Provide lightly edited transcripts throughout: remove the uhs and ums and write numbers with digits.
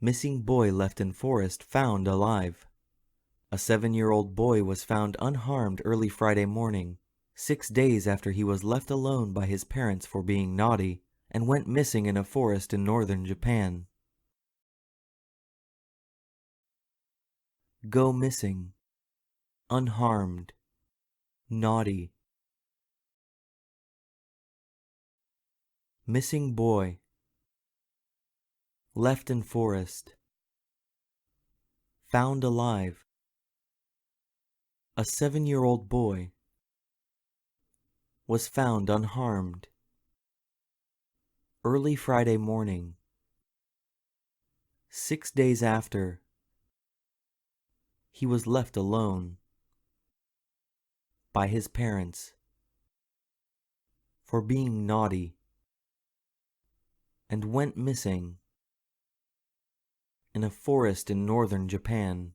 Missing boy left in forest found alive. A 7-year-old boy was found unharmed early Friday morning, 6 days after he was left alone by his parents for being naughty and went missing in a forest in northern Japan. Go missing, unharmed, naughty. Missing boy, left in forest, found alive. A 7-year-old boy was found unharmed early Friday morning, 6 days after he was left alone by his parents for being naughty and went missing in a forest in northern Japan.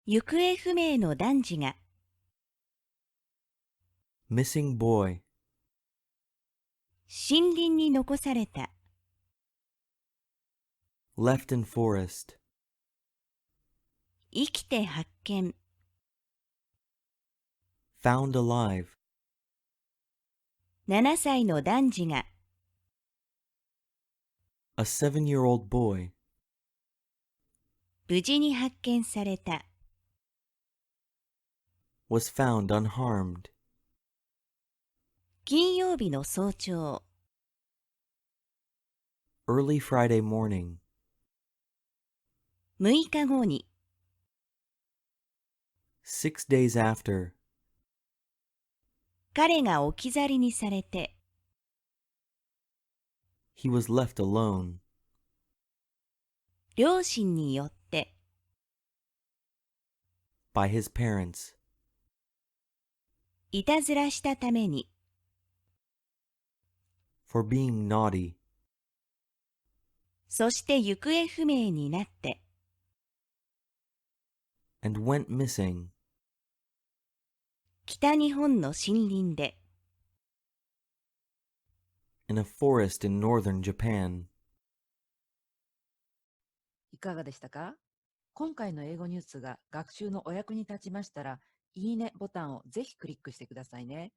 行方不明の男児が Missing boy, 森林に残された left in forest, 生きて発見 found alive. 7歳の男児が A 7-year-old boy 無事に発見された was found unharmed 金曜日の早朝 early Friday morning, 6日後に 6 days after 彼が置き去りにされて he was left alone 両親によって by his parents いたずらしたために for being naughty そして行方不明になって and went missing 北日本の森林で in a forest in northern Japan. いかがでしたか？今回の英語ニュースが学習のお役に立ちましたら、いいねボタンをぜひクリックしてくださいね。